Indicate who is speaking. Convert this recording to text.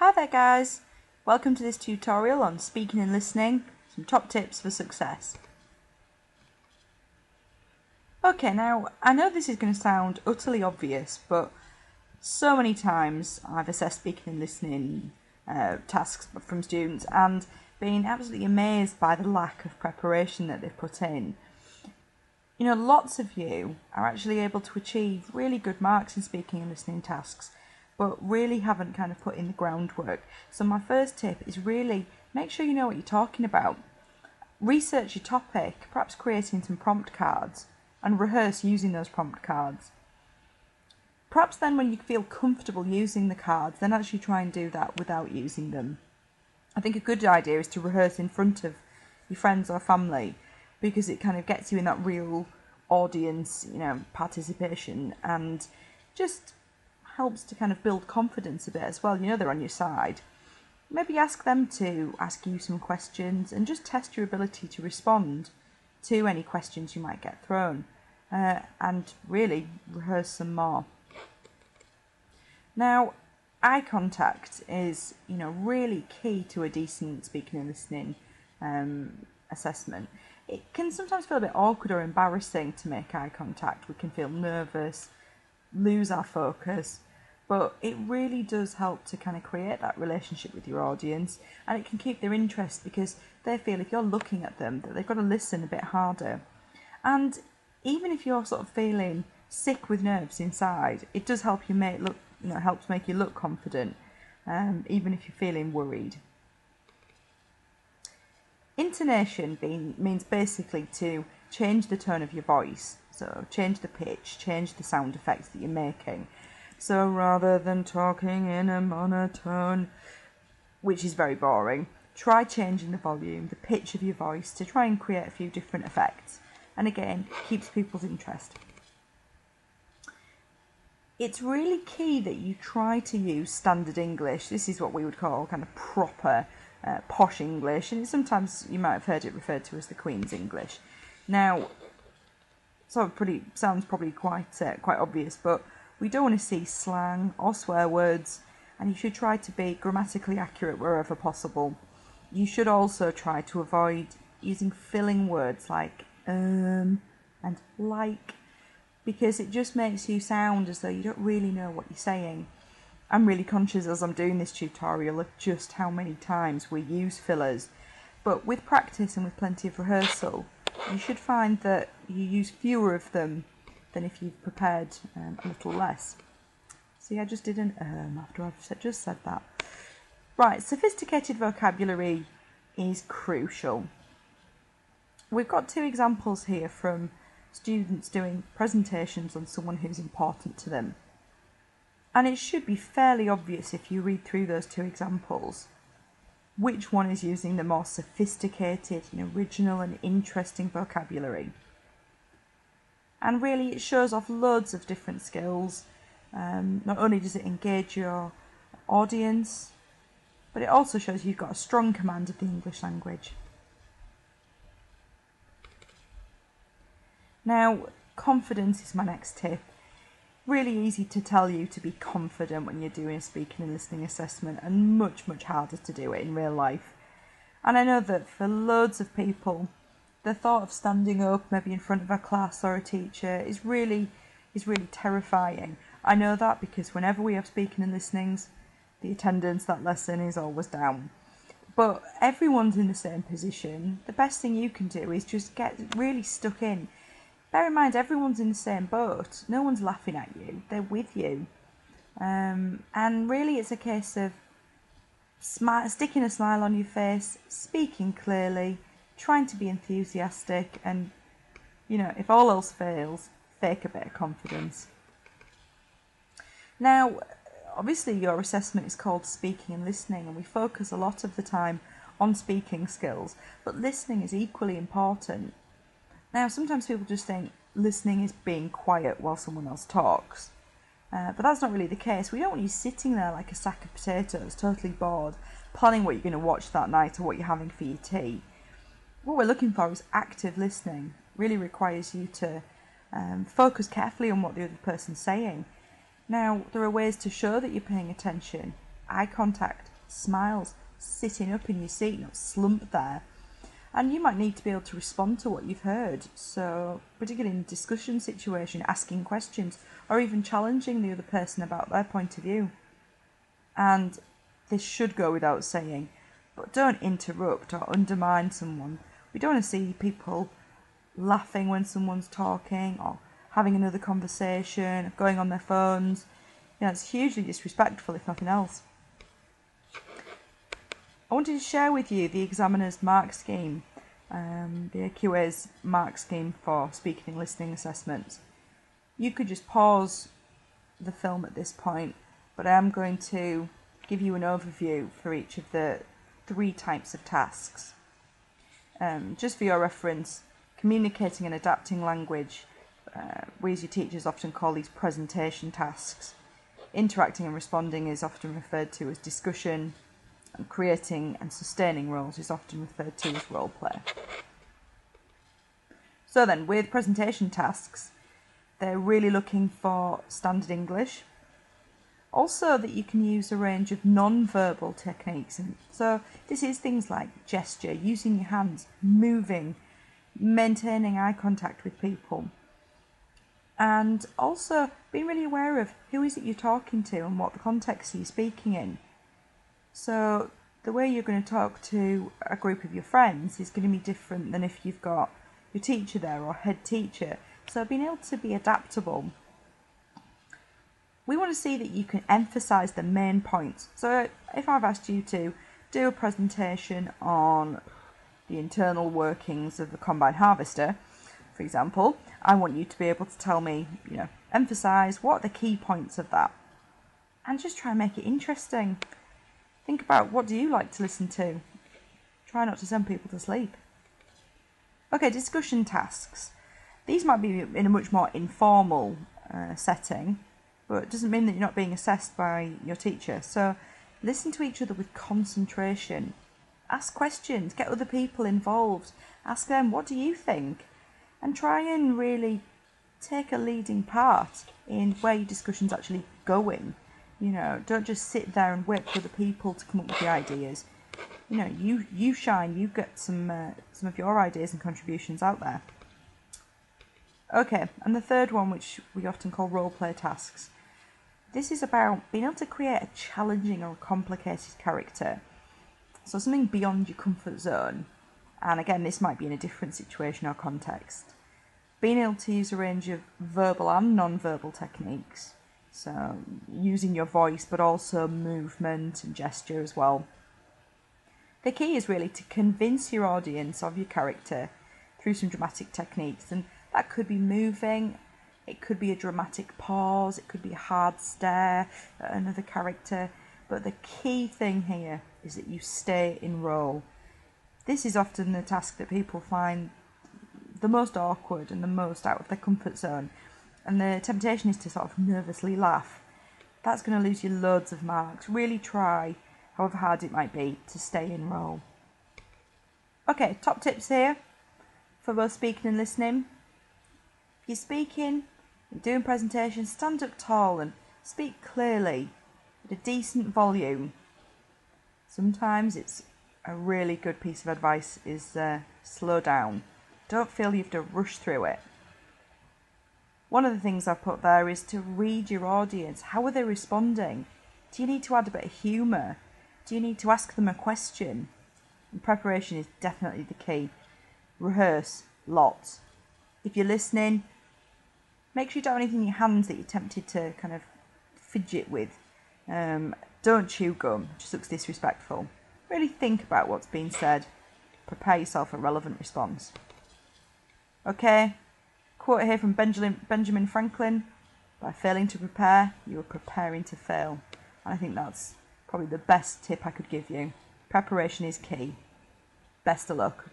Speaker 1: Hi there guys, welcome to this tutorial on speaking and listening, some top tips for success. Okay, now I know this is going to sound utterly obvious, but so many times I've assessed speaking and listening tasks from students and been absolutely amazed by the lack of preparation that they've put in. You know, lots of you are actually able to achieve really good marks in speaking and listening tasks, but really haven't kind of put in the groundwork. So my first tip is really make sure you know what you're talking about. Research your topic, perhaps creating some prompt cards, and rehearse using those prompt cards. Perhaps then when you feel comfortable using the cards, then actually try and do that without using them. I think a good idea is to rehearse in front of your friends or family, because it kind of gets you in that real audience, participation, and just helps to kind of build confidence a bit as well. You know they're on your side. Maybe ask them to ask you some questions and just test your ability to respond to any questions you might get thrown, and really rehearse some more. Now, eye contact is really key to a decent speaking and listening assessment. It can sometimes feel a bit awkward or embarrassing to make eye contact. We can feel nervous, lose our focus, but it really does help to kind of create that relationship with your audience, and it can keep their interest because they feel if you're looking at them that they've got to listen a bit harder. And even if you're sort of feeling sick with nerves inside, it does help you helps make you look confident, even if you're feeling worried. Intonation means basically to change the tone of your voice, so change the pitch, change the sound effects that you're making. So rather than talking in a monotone, which is very boring, try changing the volume, the pitch of your voice to try and create a few different effects. And again, keeps people's interest. It's really key that you try to use standard English. This is what we would call kind of proper posh English, and sometimes you might have heard it referred to as the Queen's English. Now, sounds probably quite obvious, but we don't want to see slang or swear words, and you should try to be grammatically accurate wherever possible. You should also try to avoid using filling words like and like, because it just makes you sound as though you don't really know what you're saying. I'm really conscious as I'm doing this tutorial of just how many times we use fillers, but with practice and with plenty of rehearsal, you should find that you use fewer of them than if you've prepared a little less. See, I just did an after I've just said that. Right, sophisticated vocabulary is crucial. We've got two examples here from students doing presentations on someone who's important to them. And it should be fairly obvious if you read through those two examples which one is using the more sophisticated and original and interesting vocabulary. And really it shows off loads of different skills. Not only does it engage your audience, but it also shows you've got a strong command of the English language. Now, confidence is my next tip. Really easy to tell you to be confident when you're doing a speaking and listening assessment, and much harder to do it in real life. And I know that for loads of people, the thought of standing up maybe in front of a class or a teacher is really terrifying. I know that because whenever we have speaking and listenings, the attendance that lesson is always down. But everyone's in the same position. The best thing you can do is just get really stuck in. Bear in mind, everyone's in the same boat. No one's laughing at you. They're with you. And really it's a case of sticking a smile on your face, speaking clearly, trying to be enthusiastic, and, if all else fails, fake a bit of confidence. Now, obviously your assessment is called speaking and listening, and we focus a lot of the time on speaking skills, but listening is equally important. Now, sometimes people just think listening is being quiet while someone else talks, but that's not really the case. We don't want you sitting there like a sack of potatoes, totally bored, planning what you're going to watch that night or what you're having for your tea. What we're looking for is active listening. It really requires you to focus carefully on what the other person's saying. Now, there are ways to show that you're paying attention. Eye contact, smiles, sitting up in your seat, not slumped there. And you might need to be able to respond to what you've heard. So, particularly in a discussion situation, asking questions or even challenging the other person about their point of view. And this should go without saying, but don't interrupt or undermine someone. We don't want to see people laughing when someone's talking or having another conversation, going on their phones. It's hugely disrespectful, if nothing else. I wanted to share with you the examiner's mark scheme, the AQA's mark scheme for speaking and listening assessments. You could just pause the film at this point, but I am going to give you an overview for each of the 3 types of tasks. Just for your reference, communicating and adapting language, we as your teachers often call these presentation tasks. Interacting and responding is often referred to as discussion, and creating and sustaining roles is often referred to as role play. So then, with presentation tasks, they're really looking for standard English. Also that you can use a range of non-verbal techniques. And so this is things like gesture, using your hands, moving, maintaining eye contact with people. And also being really aware of who is it you're talking to and what the context you're speaking in. So the way you're going to talk to a group of your friends is going to be different than if you've got your teacher there or head teacher. So being able to be adaptable. We want to see that you can emphasise the main points. So if I've asked you to do a presentation on the internal workings of the combine harvester, for example, I want you to be able to tell me, emphasise what are the key points of that. And just try and make it interesting. Think about, what do you like to listen to? Try not to send people to sleep. Okay, discussion tasks. These might be in a much more informal setting, but it doesn't mean that you're not being assessed by your teacher. So listen to each other with concentration. Ask questions, get other people involved. Ask them, what do you think? And try and really take a leading part in where your discussion's actually going. Don't just sit there and wait for other people to come up with the ideas. You shine, you get some of your ideas and contributions out there. Okay, and the third one, which we often call role play tasks. This is about being able to create a challenging or complicated character. So something beyond your comfort zone. And again, this might be in a different situation or context. Being able to use a range of verbal and non-verbal techniques. So using your voice, but also movement and gesture as well. The key is really to convince your audience of your character through some dramatic techniques. And that could be moving, it could be a dramatic pause, it could be a hard stare at another character. But the key thing here is that you stay in role. This is often the task that people find the most awkward and the most out of their comfort zone. And the temptation is to sort of nervously laugh. That's going to lose you loads of marks. Really try, however hard it might be, to stay in role. Okay, top tips here for both speaking and listening. If you're speaking, you're doing presentations, stand up tall and speak clearly at a decent volume. Sometimes it's a really good piece of advice is slow down. Don't feel you have to rush through it. One of the things I've put there is to read your audience. How are they responding? Do you need to add a bit of humour? Do you need to ask them a question? And preparation is definitely the key. Rehearse lots. If you're listening, make sure you don't have anything in your hands that you're tempted to kind of fidget with. Don't chew gum, it just looks disrespectful. Really think about what's being said. Prepare yourself a relevant response. Okay, quote here from Benjamin Franklin: by failing to prepare, you are preparing to fail. And I think that's probably the best tip I could give you. Preparation is key. Best of luck.